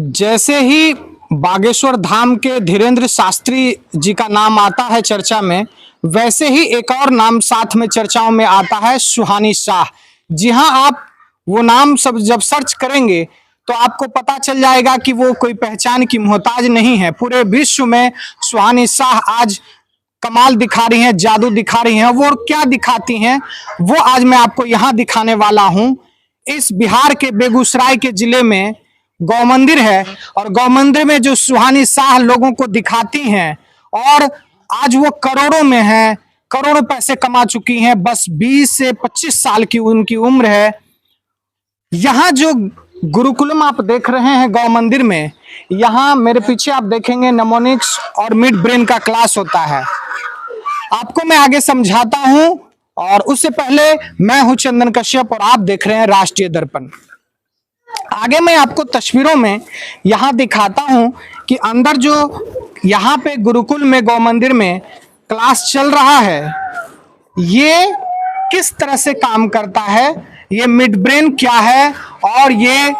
जैसे ही बागेश्वर धाम के धीरेन्द्र शास्त्री जी का नाम आता है चर्चा में, वैसे ही एक और नाम साथ में चर्चाओं में आता है, सुहानी शाह। जी हाँ, आप वो नाम सब जब सर्च करेंगे तो आपको पता चल जाएगा कि वो कोई पहचान की मोहताज नहीं है। पूरे विश्व में सुहानी शाह आज कमाल दिखा रही हैं, जादू दिखा रही हैं। वो क्या दिखाती हैं वो आज मैं आपको यहाँ दिखाने वाला हूँ। इस बिहार के बेगूसराय के जिले में गौ मंदिर है और गौ मंदिर में जो सुहानी शाह लोगों को दिखाती हैं और आज वो करोड़ों में है, करोड़ों पैसे कमा चुकी हैं। बस 20 से 25 साल की उनकी उम्र है। यहाँ जो गुरुकुलम आप देख रहे हैं गौ मंदिर में, यहाँ मेरे पीछे आप देखेंगे नेमोनिक्स और मिड ब्रेन का क्लास होता है। आपको मैं आगे समझाता हूँ और उससे पहले मैं हूँ चंदन कश्यप और आप देख रहे हैं राष्ट्रीय दर्पण। आगे मैं आपको तस्वीरों में यहाँ दिखाता हूँ कि अंदर जो यहाँ पे गुरुकुल में गौ मंदिर में क्लास चल रहा है, ये किस तरह से काम करता है, ये मिड ब्रेन क्या है और ये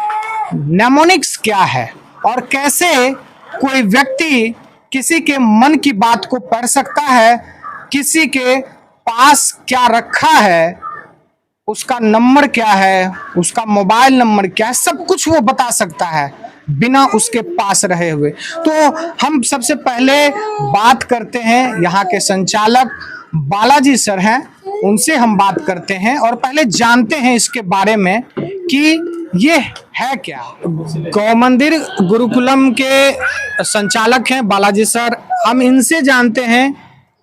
नेमोनिक्स क्या है और कैसे कोई व्यक्ति किसी के मन की बात को पढ़ सकता है, किसी के पास क्या रखा है, उसका नंबर क्या है, उसका मोबाइल नंबर क्या है, सब कुछ वो बता सकता है बिना उसके पास रहे हुए। तो हम सबसे पहले बात करते हैं, यहाँ के संचालक बालाजी सर हैं, उनसे हम बात करते हैं और पहले जानते हैं इसके बारे में कि ये है क्या। गौ मंदिर गुरुकुलम के संचालक हैं बालाजी सर, हम इनसे जानते हैं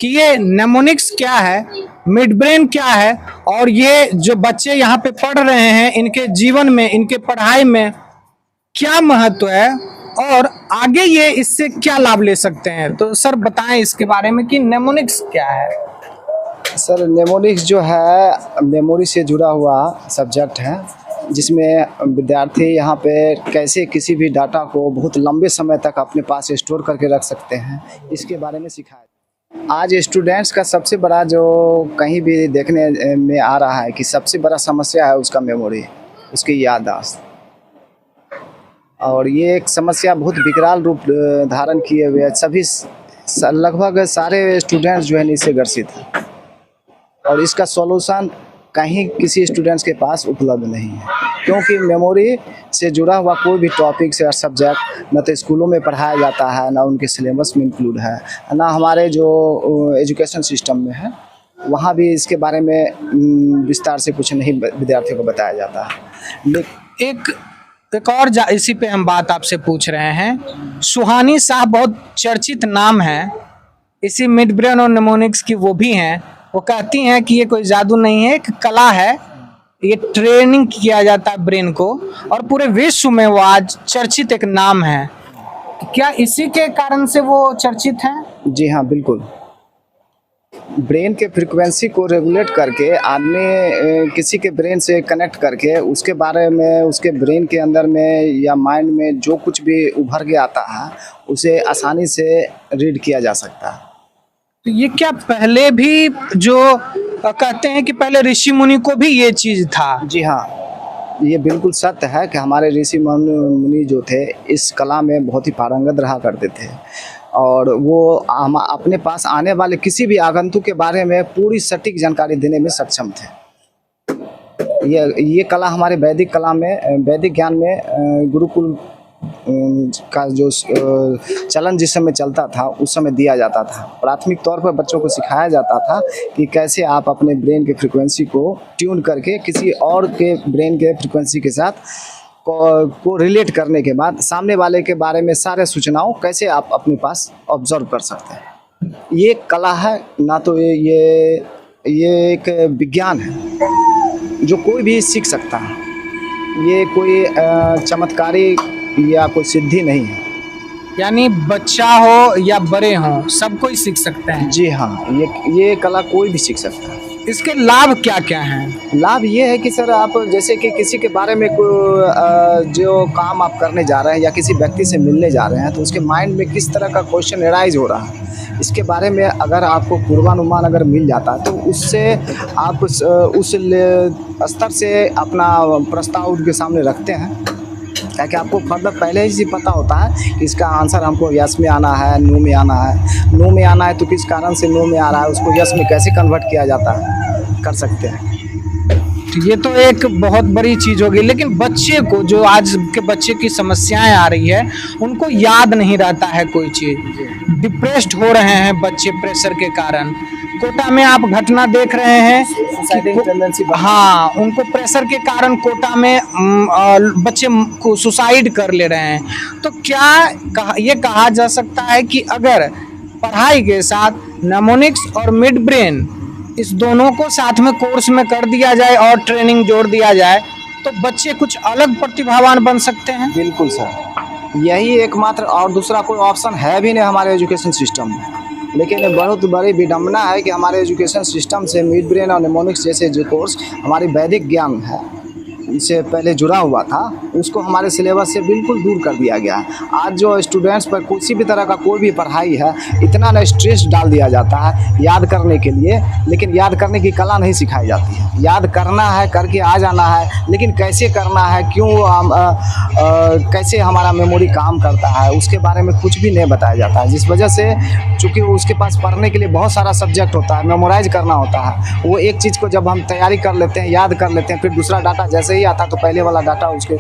कि ये नेमोनिक्स क्या है, मिड ब्रेन क्या है और ये जो बच्चे यहाँ पे पढ़ रहे हैं इनके जीवन में, इनके पढ़ाई में क्या महत्व है और आगे ये इससे क्या लाभ ले सकते हैं। तो सर बताएं इसके बारे में कि नेमोनिक्स क्या है। सर नेमोनिक्स जो है मेमोरी से जुड़ा हुआ सब्जेक्ट है, जिसमें विद्यार्थी यहाँ पे कैसे किसी भी डाटा को बहुत लंबे समय तक अपने पास स्टोर करके रख सकते हैं, इसके बारे में सिखाया। आज स्टूडेंट्स का सबसे बड़ा जो कहीं भी देखने में आ रहा है कि सबसे बड़ा समस्या है उसका मेमोरी, उसकी याददाश्त। और ये एक समस्या बहुत विकराल रूप धारण किए हुए है। सभी लगभग सारे स्टूडेंट्स जो है इससे ग्रसित हैं और इसका सॉल्यूशन कहीं किसी स्टूडेंट्स के पास उपलब्ध नहीं है, क्योंकि मेमोरी से जुड़ा हुआ कोई भी टॉपिक या सब्जेक्ट न तो स्कूलों में पढ़ाया जाता है, ना उनके सिलेबस में इंक्लूड है, ना हमारे जो एजुकेशन सिस्टम में है, वहाँ भी इसके बारे में विस्तार से कुछ नहीं विद्यार्थियों को बताया जाता है। एक और इसी पे हम बात आपसे पूछ रहे हैं। सुहानी शाह बहुत चर्चित नाम है, इसी मिड ब्रेन और नेमोनिक्स की वो भी हैं। वो कहती हैं कि ये कोई जादू नहीं है, एक कला है, ये ट्रेनिंग किया जाता है ब्रेन को और पूरे विश्व में वो आज चर्चित एक नाम है। क्या इसी के कारण से वो चर्चित हैं? जी हाँ, बिल्कुल। ब्रेन के फ्रीक्वेंसी को रेगुलेट करके आदमी किसी के ब्रेन से कनेक्ट करके उसके बारे में, उसके ब्रेन के अंदर में या माइंड में जो कुछ भी उभर के आता है उसे आसानी से रीड किया जा सकता है। तो ये क्या पहले भी जो कहते हैं कि पहले ऋषि मुनि को भी ये चीज था? जी हाँ, ये बिल्कुल सत्य है कि हमारे ऋषि मुनि जो थे इस कला में बहुत ही पारंगत रहा करते थे और वो हम अपने पास आने वाले किसी भी आगंतुक के बारे में पूरी सटीक जानकारी देने में सक्षम थे। ये कला हमारे वैदिक कला में, वैदिक ज्ञान में गुरुकुल का जो चलन जिस समय चलता था उस समय दिया जाता था। प्राथमिक तौर पर बच्चों को सिखाया जाता था कि कैसे आप अपने ब्रेन के फ्रीक्वेंसी को ट्यून करके किसी और के ब्रेन के फ्रीक्वेंसी के साथ को रिलेट करने के बाद सामने वाले के बारे में सारे सूचनाओं कैसे आप अपने पास ऑब्जर्व कर सकते हैं। ये कला है, ना तो ये एक विज्ञान है जो कोई भी सीख सकता है। ये कोई चमत्कारी या कोई सिद्धि नहीं है, यानी बच्चा हो या बड़े हो सब कोई सीख सकते हैं। जी हाँ, ये कला कोई भी सीख सकता है। इसके लाभ क्या क्या हैं? लाभ ये है कि सर आप जैसे कि किसी के बारे में जो काम आप करने जा रहे हैं या किसी व्यक्ति से मिलने जा रहे हैं तो उसके माइंड में किस तरह का क्वेश्चन एराइज हो रहा है, इसके बारे में अगर आपको पूर्वानुमान अगर मिल जाता है तो उससे आप उस स्तर से अपना प्रस्ताव उनके सामने रखते हैं क्या कि आपको फर्दर पहले ही से पता होता है कि इसका आंसर हमको यस में आना है, नो में आना है। नो में आना है तो किस कारण से नो में आ रहा है, उसको यस में कैसे कन्वर्ट किया जाता है, कर सकते हैं। ये तो एक बहुत बड़ी चीज होगी, लेकिन बच्चे को, जो आज के बच्चे की समस्याएं आ रही है, उनको याद नहीं रहता है कोई चीज, डिप्रेस्ड हो रहे हैं बच्चे प्रेशर के कारण। कोटा में आप घटना देख रहे हैं सुसाइडिंग टेंडेंसी हाँ, उनको प्रेशर के कारण कोटा में बच्चे को सुसाइड कर ले रहे हैं। तो क्या ये कहा जा सकता है कि अगर पढ़ाई के साथ नेमोनिक्स और मिड ब्रेन, इस दोनों को साथ में कोर्स में कर दिया जाए और ट्रेनिंग जोड़ दिया जाए, तो बच्चे कुछ अलग प्रतिभावान बन सकते हैं? बिल्कुल सर, यही एकमात्र, और दूसरा कोई ऑप्शन है भी नहीं हमारे एजुकेशन सिस्टम में। लेकिन बहुत बड़ी विडम्बना है कि हमारे एजुकेशन सिस्टम से मिड ब्रेन और नेमोनिक्स जैसे जो कोर्स हमारी वैदिक ज्ञान है से पहले जुड़ा हुआ था, उसको हमारे सिलेबस से बिल्कुल दूर कर दिया गया है। आज जो स्टूडेंट्स पर किसी भी तरह का कोई भी पढ़ाई है, इतना ना स्ट्रेस डाल दिया जाता है याद करने के लिए, लेकिन याद करने की कला नहीं सिखाई जाती है। याद करना है, करके आ जाना है, लेकिन कैसे करना है, क्यों कैसे हमारा मेमोरी काम करता है, उसके बारे में कुछ भी नहीं बताया जाता है। जिस वजह से चूँकि उसके पास पढ़ने के लिए बहुत सारा सब्जेक्ट होता है, मेमोराइज करना होता है, वो एक चीज़ को जब हम तैयारी कर लेते हैं, याद कर लेते हैं, फिर दूसरा डाटा जैसे ही आता तो पहले वाला डाटा उसके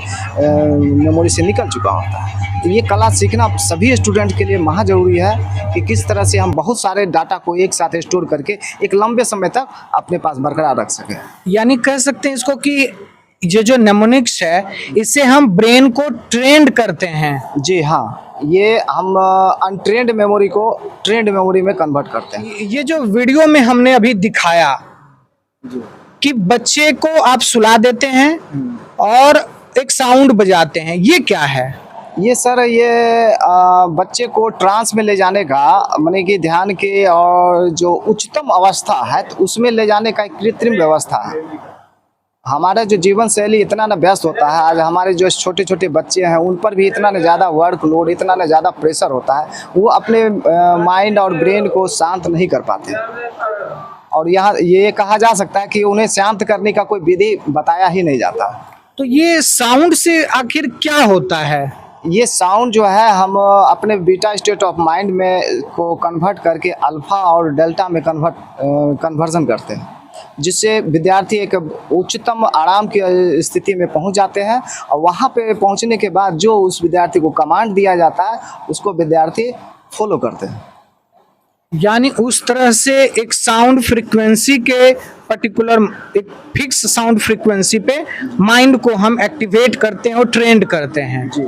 मेमोरी से निकल चुका होता है। तो ये कला सीखना सभी स्टूडेंट के लिए महा जरूरी है कि किस तरह से हम बहुत सारे डाटा को एक साथ स्टोर करके एक लंबे समय तक अपने पास बरकरार रख सकें। यानी कह सकते हैं इसको कि ये जो नेमोनिक्स है, इससे हम ब्रेन को ट्रेंड करते हैं। जी हाँ, ये हम अनट्रेंड मेमोरी को ट्रेंड मेमोरी में कन्वर्ट करते हैं। ये जो वीडियो में हमने अभी दिखाया कि बच्चे को आप सुला देते हैं और एक साउंड बजाते हैं, ये क्या है? ये सर, ये बच्चे को ट्रांस में ले जाने का, माने कि ध्यान के और जो उच्चतम अवस्था है, तो उसमें ले जाने का एक कृत्रिम व्यवस्था है। हमारा जो जीवन शैली इतना ना व्यस्त होता है, आज हमारे जो छोटे छोटे बच्चे हैं उन पर भी इतना ना ज़्यादा वर्कलोड, इतना ना ज़्यादा प्रेशर होता है, वो अपने माइंड और ब्रेन को शांत नहीं कर पाते। और यहाँ ये कहा जा सकता है कि उन्हें शांत करने का कोई विधि बताया ही नहीं जाता। तो ये साउंड से आखिर क्या होता है? ये साउंड जो है, हम अपने बीटा स्टेट ऑफ माइंड में को कन्वर्ट करके अल्फा और डेल्टा में कन्वर्जन करते हैं, जिससे विद्यार्थी एक उच्चतम आराम की स्थिति में पहुंच जाते हैं। और वहां पे पहुंचने के बाद जो उस विद्यार्थी को कमांड दिया जाता है, उसको विद्यार्थी फॉलो करते हैं। यानी उस तरह से एक साउंड फ्रीक्वेंसी के पर्टिकुलर, एक फिक्स साउंड फ्रीक्वेंसी पे माइंड को हम एक्टिवेट करते हैं और ट्रेंड करते हैं। जी।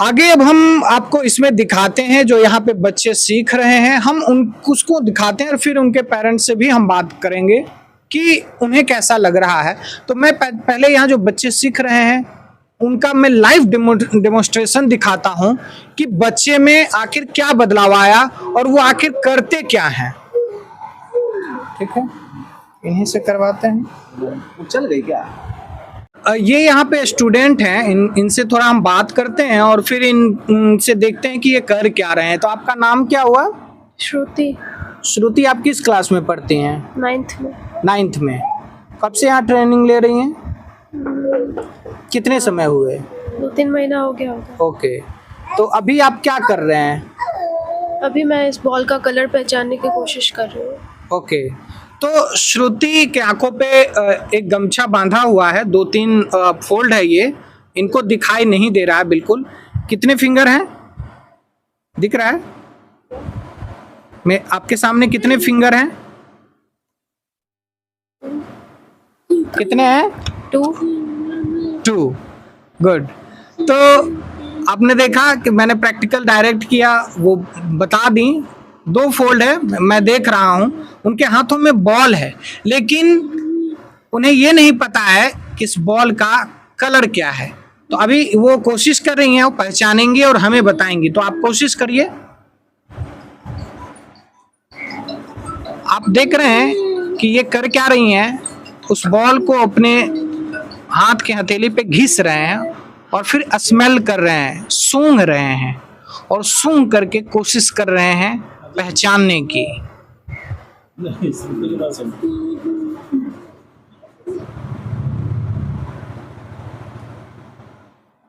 आगे अब हम आपको इसमें दिखाते हैं जो यहाँ पे बच्चे सीख रहे हैं, हम उसको दिखाते हैं और फिर उनके पेरेंट्स से भी हम बात करेंगे कि उन्हें कैसा लग रहा है। तो मैं पहले यहाँ जो बच्चे सीख रहे हैं उनका मैं लाइव डेमोन्स्ट्रेशन दिखाता हूँ कि बच्चे में आखिर क्या बदलाव आया और वो आखिर करते क्या हैं। ठीक है, इन्हीं से करवाते हैं। चल गई क्या? ये यहाँ पे स्टूडेंट हैं, इनसे थोड़ा हम बात करते हैं और फिर इनसे देखते हैं कि ये कर क्या रहे हैं। तो आपका नाम क्या हुआ? श्रुति। श्रुति, आप किस क्लास में पढ़ती हैं? 9th में। 9th में। कब से यहाँ ट्रेनिंग ले रही हैं? कितने समय हुए? 2-3 महीना हो गया होगा। ओके, तो अभी आप क्या कर रहे हैं? अभी मैं इस बॉल का कलर पहचानने की कोशिश कर रही हूँ। ओके, तो श्रुति के आंखों पे एक गमछा बांधा हुआ है, 2-3 फोल्ड है, ये इनको दिखाई नहीं दे रहा है बिल्कुल। कितने फिंगर हैं? दिख रहा है? मैं आपके सामने कितने फिंगर हैं? कितने हैं? 2। गुड। तो आपने देखा कि मैंने प्रैक्टिकल डायरेक्ट किया, वो बता दी। 2 फोल्ड है, मैं देख रहा हूँ। उनके हाथों में बॉल है, लेकिन उन्हें ये नहीं पता है कि इस बॉल का कलर क्या है। तो अभी वो कोशिश कर रही हैं, वो पहचानेंगे और हमें बताएंगी। तो आप कोशिश करिए। आप देख रहे हैं कि ये कर क्या रही हैं, उस बॉल को अपने हाथ के हथेली पे घिस रहे हैं और फिर स्मेल कर रहे हैं, सूंघ रहे हैं और सूंघ करके कोशिश कर रहे हैं पहचानने की।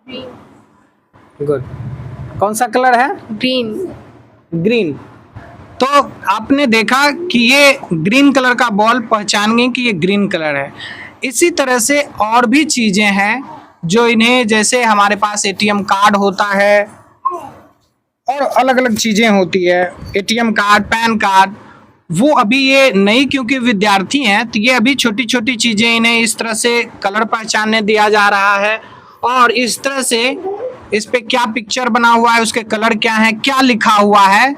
गुड। कौन सा कलर है? ग्रीन। ग्रीन। तो आपने देखा कि ये ग्रीन कलर का बॉल पहचान गई कि ये ग्रीन कलर है। इसी तरह से और भी चीजें हैं जो इन्हें, जैसे हमारे पास एटीएम कार्ड होता है और अलग अलग चीजें होती है, एटीएम कार्ड, पैन कार्ड, वो अभी ये नहीं, क्योंकि विद्यार्थी हैं तो ये अभी छोटी छोटी चीजें इन्हें इस तरह से कलर पहचानने दिया जा रहा है और इस तरह से इस पे क्या पिक्चर बना हुआ है, उसके कलर क्या है, क्या लिखा हुआ है,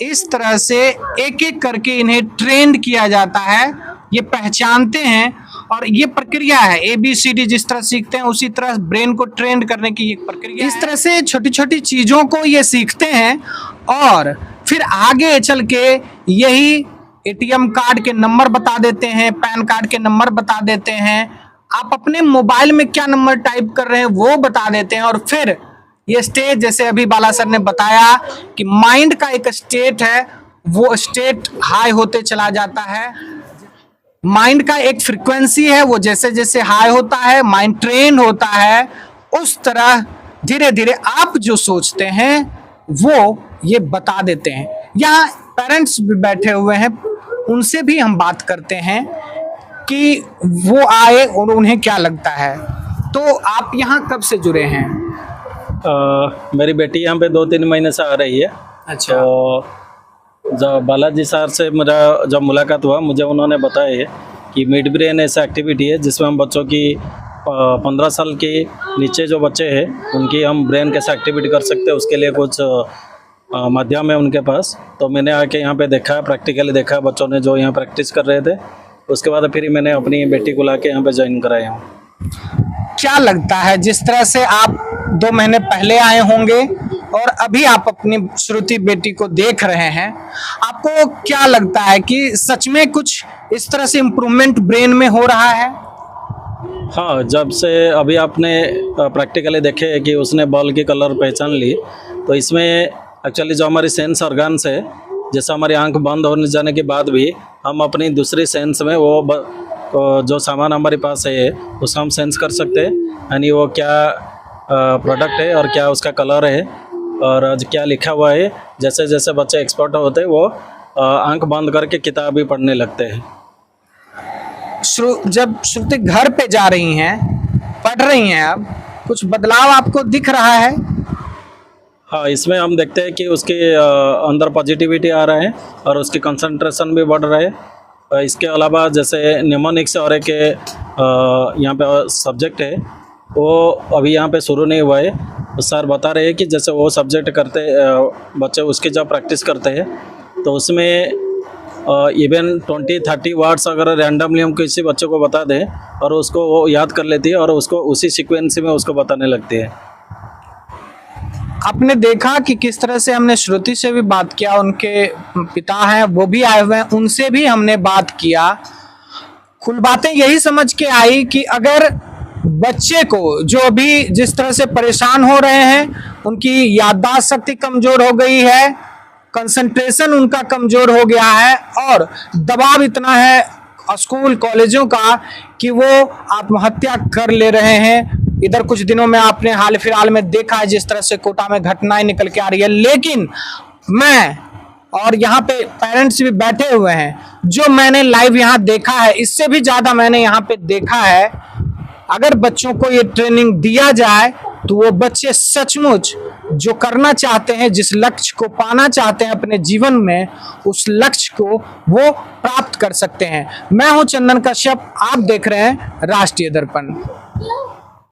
इस तरह से एक एक करके इन्हें ट्रेंड किया जाता है, ये पहचानते हैं। और ये प्रक्रिया है, ABCD जिस तरह सीखते हैं उसी तरह ब्रेन को ट्रेंड करने की एक प्रक्रिया। इस तरह से छोटी छोटी चीजों को ये सीखते हैं और फिर आगे चल के यही एटीएम कार्ड के नंबर बता देते हैं, पैन कार्ड के नंबर बता देते हैं, आप अपने मोबाइल में क्या नंबर टाइप कर रहे हैं वो बता देते हैं। और फिर ये स्टेज, जैसे अभी बाला सर ने बताया कि माइंड का एक स्टेट है, वो स्टेट हाई होते चला जाता है। माइंड का एक फ्रीक्वेंसी है, वो जैसे जैसे हाई होता है, माइंड ट्रेन होता है, उस तरह धीरे धीरे आप जो सोचते हैं वो ये बता देते हैं। यहाँ पेरेंट्स भी बैठे हुए हैं, उनसे भी हम बात करते हैं कि वो आए और उन्हें क्या लगता है। तो आप यहाँ कब से जुड़े हैं? मेरी बेटी यहाँ पे 2-3 महीने से आ रही है। अच्छा। तो जब बालाजी सर से मेरा जब मुलाकात हुआ, मुझे उन्होंने बताया कि मिड ब्रेन ऐसा एक्टिविटी है जिसमें हम बच्चों की 15 साल के नीचे जो बच्चे हैं उनकी हम ब्रेन कैसे एक्टिविटी कर सकते हैं, उसके लिए कुछ माध्यम है उनके पास। तो मैंने आके यहाँ पे देखा, प्रैक्टिकली देखा बच्चों ने जो यहाँ प्रैक्टिस कर रहे थे। उसके बाद फिर मैंने अपनी बेटी को ला के यहाँ पे ज्वाइन कराया हूँ। क्या लगता है, जिस तरह से आप 2 महीने पहले आए होंगे और अभी आप अपनी श्रुति बेटी को देख रहे हैं, आपको क्या लगता है कि सच में कुछ इस तरह से इम्प्रूवमेंट ब्रेन में हो रहा है? हाँ, जब से अभी आपने प्रैक्टिकली देखे कि उसने बॉल की कलर पहचान ली, तो इसमें एक्चुअली जो हमारी सेंस ऑर्गन्स है, जैसे हमारी आंख बंद होने जाने के बाद भी हम अपनी दूसरी सेंस में वो जो सामान हमारे पास है उसको हम सेंस कर सकते हैं, यानी वो क्या प्रोडक्ट है और क्या उसका कलर है और आज क्या लिखा हुआ है। जैसे जैसे बच्चे एक्सपर्ट होते हैं वो आंख बंद करके किताब भी पढ़ने लगते हैं। जब श्रुति घर पे जा रही हैं, पढ़ रही हैं, अब कुछ बदलाव आपको दिख रहा है? हाँ, इसमें हम देखते हैं कि उसके अंदर पॉजिटिविटी आ रहा है और उसकी कंसंट्रेशन भी बढ़ रहा है। इसके अलावा जैसे निमोनिक्स और एक यहाँ पे सब्जेक्ट है, वो अभी यहाँ पे शुरू नहीं हुआ है। तो सर बता रहे हैं कि जैसे वो सब्जेक्ट करते बच्चे उसकी जब प्रैक्टिस करते हैं तो उसमें इवन 20-30 वर्ड्स अगर रैंडमली हम किसी बच्चे को बता दें और उसको वो याद कर लेती है और उसको उसी सीक्वेंस में उसको बताने लगती है। आपने देखा कि किस तरह से हमने श्रुति से भी बात किया, उनके पिता हैं वो भी आए हुए हैं, उनसे भी हमने बात किया। कुल बातें यही समझ के आई कि अगर बच्चे को जो अभी जिस तरह से परेशान हो रहे हैं, उनकी याददाश्त शक्ति कमजोर हो गई है, कंसंट्रेशन उनका कमजोर हो गया है और दबाव इतना है स्कूल कॉलेजों का कि वो आत्महत्या कर ले रहे हैं। इधर कुछ दिनों में आपने हाल फिलहाल में देखा है जिस तरह से कोटा में घटनाएं निकल के आ रही है। लेकिन मैं और यहाँ पे पेरेंट्स भी बैठे हुए हैं, जो मैंने लाइव यहाँ देखा है, इससे भी ज्यादा मैंने यहाँ पे देखा है। अगर बच्चों को ये ट्रेनिंग दिया जाए तो वो बच्चे सचमुच जो करना चाहते हैं, जिस लक्ष्य को पाना चाहते हैं अपने जीवन में, उस लक्ष्य को वो प्राप्त कर सकते हैं। मैं हूं चंदन कश्यप, आप देख रहे हैं राष्ट्रीय दर्पण।